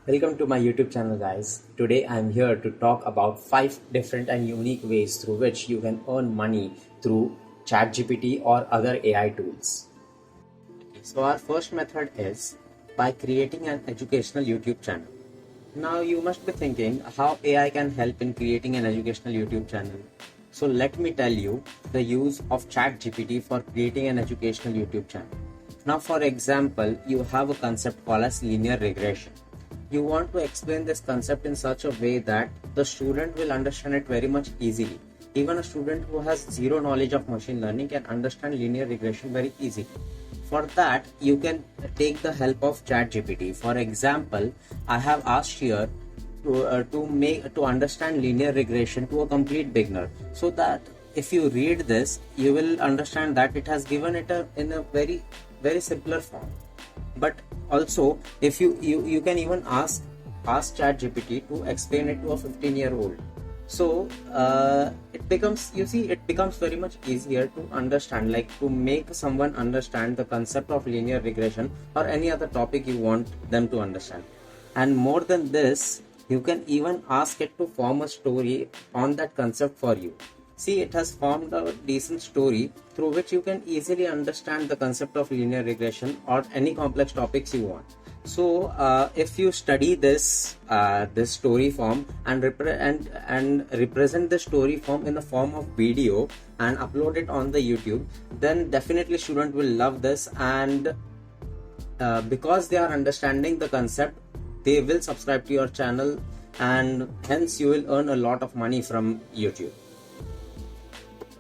Welcome to my YouTube channel, guys. Today I'm here to talk about 5 different and unique ways through which you can earn money through ChatGPT or other AI tools. So our first method is by creating an educational YouTube channel. Now you must be thinking how AI can help in creating an educational YouTube channel. So let me tell you the use of ChatGPT for creating an educational YouTube channel. Now for example, you have a concept called as linear regression. You want to explain this concept in such a way that the student will understand it very much easily. Even a student who has zero knowledge of machine learning can understand linear regression very easily. For that, you can take the help of ChatGPT. For example, I have asked here to understand linear regression to a complete beginner, so that if you read this, you will understand that it has given it in a very simpler form. But also, if you can even ask ChatGPT to explain it to a 15-year-old. So it becomes very much easier to understand, like to make someone understand the concept of linear regression or any other topic you want them to understand. And more than this, you can even ask it to form a story on that concept for you. See, it has formed a decent story through which you can easily understand the concept of linear regression or any complex topics you want. So if you study this story form and represent the story form in the form of video and upload it on the YouTube, then definitely student will love this, and because they are understanding the concept, they will subscribe to your channel, and hence you will earn a lot of money from YouTube.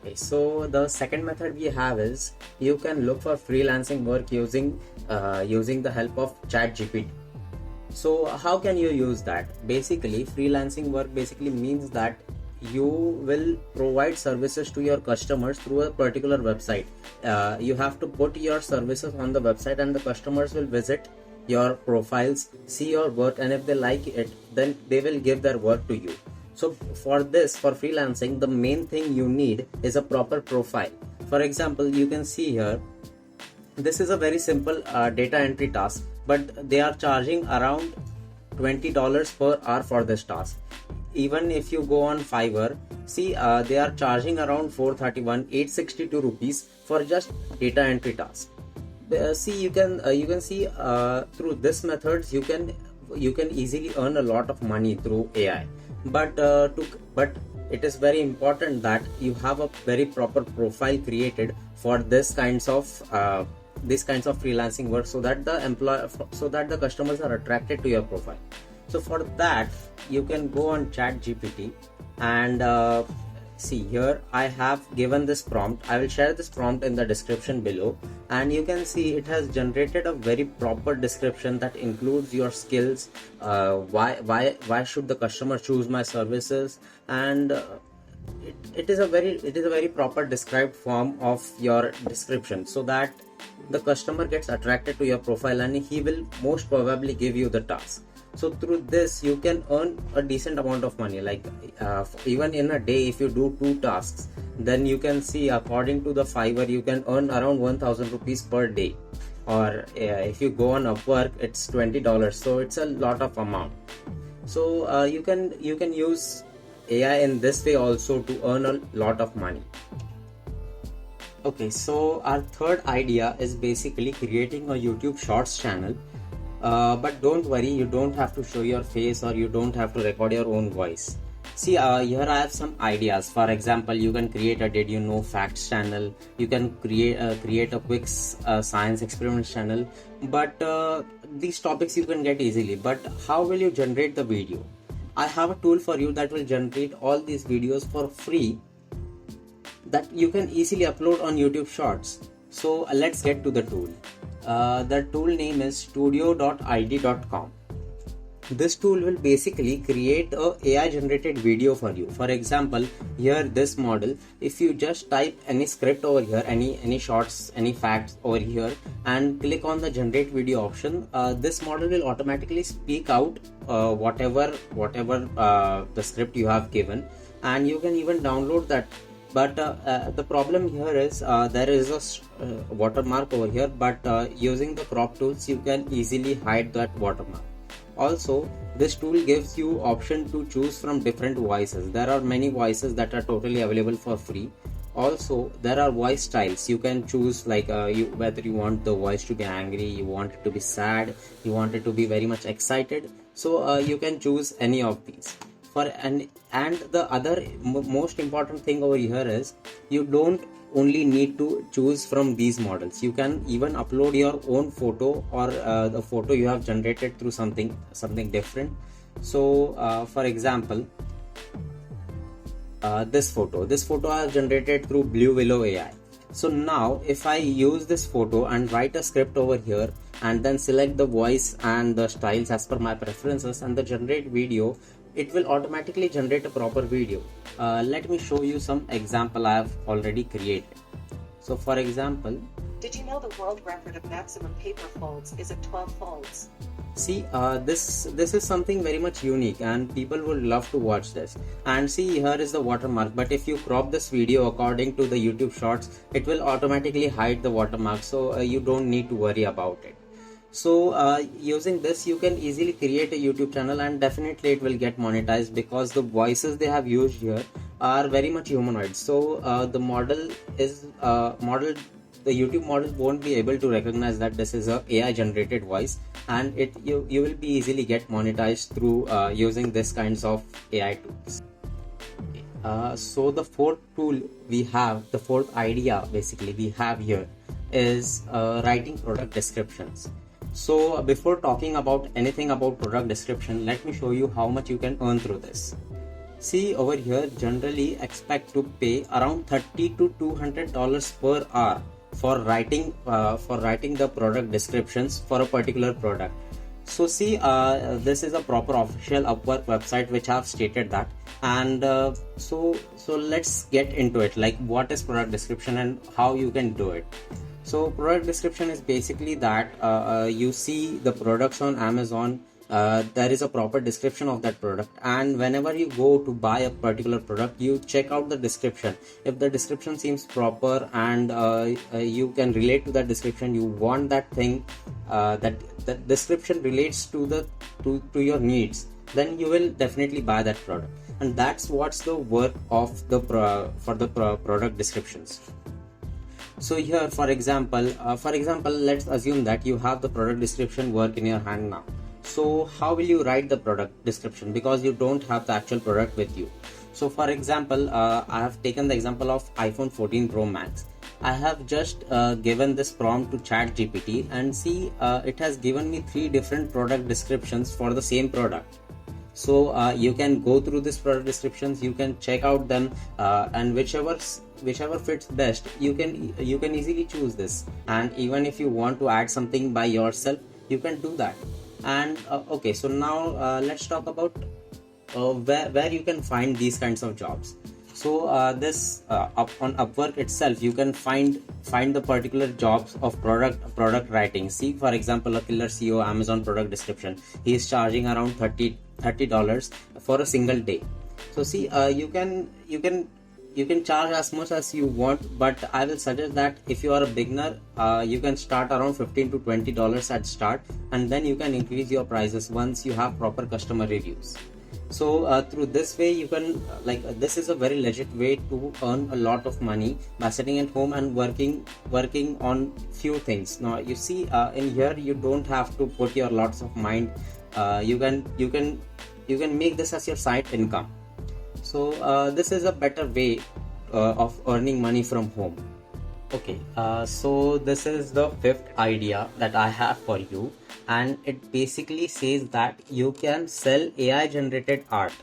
Okay, so the second method we have is you can look for freelancing work using the help of ChatGPT. So how can you use that? Basically, freelancing work basically means that you will provide services to your customers through a particular website. You have to put your services on the website, and the customers will visit your profiles, see your work, and if they like it, then they will give their work to you. So for freelancing, the main thing you need is a proper profile. For example, you can see here, this is a very simple data entry task, but they are charging around $20 per hour for this task. Even if you go on Fiverr, see, they are charging around 862 rupees for just data entry task. See, you can see through this methods you can easily earn a lot of money through AI. But it is very important that you have a very proper profile created for this kinds of freelancing work, so that the customers are attracted to your profile. So for that, you can go on ChatGPT and see, here I have given this prompt. I will share this prompt in the description below, and you can see it has generated a very proper description that includes your skills, why should the customer choose my services, and it is a very proper described form of your description, so that the customer gets attracted to your profile and he will most probably give you the task. So through this, you can earn a decent amount of money, like even in a day, if you do 2 tasks, then you can see, according to the Fiverr, you can earn around 1000 rupees per day. Or if you go on Upwork, it's $20, so it's a lot of amount. So you can use AI in this way also to earn a lot of money. Okay, so our third idea is basically creating a YouTube Shorts channel. But don't worry, you don't have to show your face, or you don't have to record your own voice. See, here I have some ideas. For example, you can create a Did You Know Facts channel. You can create a quick science experiments channel. But these topics you can get easily. But how will you generate the video? I have a tool for you that will generate all these videos for free, that you can easily upload on YouTube Shorts. So let's get to the tool. The tool name is studio.id.com. This tool will basically create a AI generated video for you. For example, here this model, if you just type any script over here, any shorts, any facts over here, and click on the generate video option, this model will automatically speak out whatever the script you have given, and you can even download that. But the problem here is there is a watermark over here, but using the crop tools you can easily hide that watermark. Also, this tool gives you option to choose from different voices. There are many voices that are totally available for free. Also, there are voice styles. You can choose like whether you want the voice to be angry, you want it to be sad, you want it to be very much excited. So you can choose any of these. And the other most important thing over here is you don't only need to choose from these models. You can even upload your own photo, or the photo you have generated through something different. So for example, this photo I generated through Blue Willow AI. So now if I use this photo and write a script over here and then select the voice and the styles as per my preferences and the generate video, it will automatically generate a proper video. Let me show you some example I have already created. So for example, did you know the world record of maximum paper folds is at 12 folds? see, this is something very much unique and people would love to watch this. And see, here is the watermark, but if you crop this video according to the YouTube shorts, it will automatically hide the watermark, so you don't need to worry about it. So using this you can easily create a YouTube channel, and definitely it will get monetized because the voices they have used here are very much humanoid. So the model is the YouTube model won't be able to recognize that this is a AI generated voice, and you will be easily get monetized through using this kinds of AI tools. So the fourth tool we have, the fourth idea basically we have here is writing product descriptions. So before talking about anything about product description, let me show you how much you can earn through this. See over here, generally expect to pay around $30 to $200 per hour for writing the product descriptions for a particular product. So see, this is a proper official Upwork website which have stated that, and so let's get into it, like what is product description and how you can do it. So product description is basically that you see the products on Amazon, there is a proper description of that product, and whenever you go to buy a particular product, you check out the description. If the description seems proper and you can relate to that description, you want that thing, that description relates to your needs, then you will definitely buy that product. And that's what's the work of the product descriptions. So here, for example, let's assume that you have the product description work in your hand now. So how will you write the product description, because you don't have the actual product with you? So for example, I have taken the example of iPhone 14 Pro Max. I have just given this prompt to chatgpt, and see, it has given me 3 different product descriptions for the same product. So you can go through these product descriptions, you can check out them, and whichever fits best, you can easily choose this. And even if you want to add something by yourself, you can do that. And okay, so now let's talk about where you can find these kinds of jobs. So this on Upwork itself, you can find the particular jobs of product writing. See, for example, a killer CEO Amazon product description, he is charging around $30 for a single day. So see, you can charge as much as you want, but I will suggest that if you are a beginner, you can start around $15 to $20 at start, and then you can increase your prices once you have proper customer reviews. So through this way, you can this is a very legit way to earn a lot of money by sitting at home and working on few things. Now you see, in here you don't have to put your lots of mind. You can make this as your side income. So this is a better way of earning money from home. Okay, so this is the fifth idea that I have for you, and it basically says that you can sell AI generated art.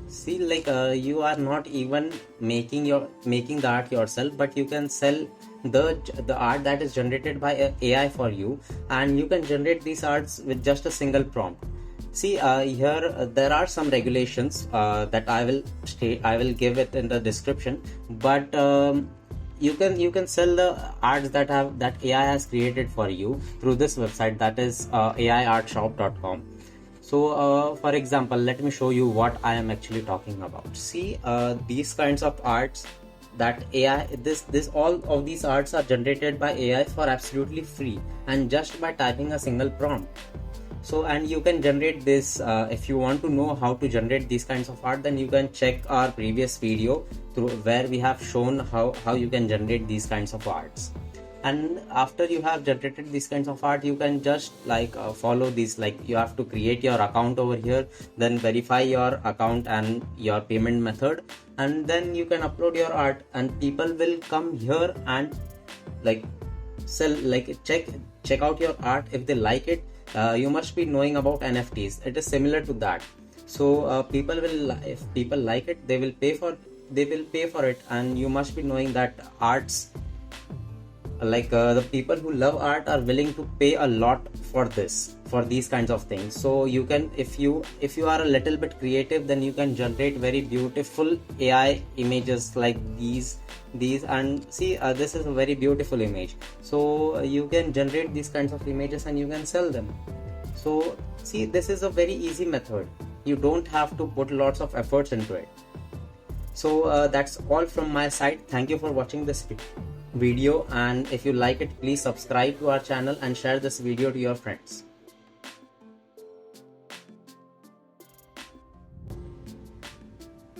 See, you are not even making the art yourself, but you can sell the art that is generated by AI for you, and you can generate these arts with just a single prompt. See, here there are some regulations that I will give it in the description, but you can sell the arts that AI has created for you through this website, that is aiartshop.com. So for example, let me show you what I am actually talking about. See, these kinds of arts that AI, all of these arts are generated by AI for absolutely free, and just by typing a single prompt. So, and you can generate this if you want to know how to generate these kinds of art, then you can check our previous video through where we have shown how you can generate these kinds of arts. And after you have generated these kinds of art, you can just like follow these, like you have to create your account over here, then verify your account and your payment method, and then you can upload your art, and people will come here and like sell, like check out your art. If they like it, you must be knowing about NFTs. It is similar to that. So people will, if people like it, they will pay for it, and you must be knowing that arts, like the people who love art are willing to pay a lot for this, for these kinds of things. So you can, if you are a little bit creative, then you can generate very beautiful AI images like these, and see, this is a very beautiful image. So you can generate these kinds of images and you can sell them. So see, this is a very easy method. You don't have to put lots of efforts into it. So that's all from my side. Thank you for watching this video, and if you like it, please subscribe to our channel and share this video to your friends.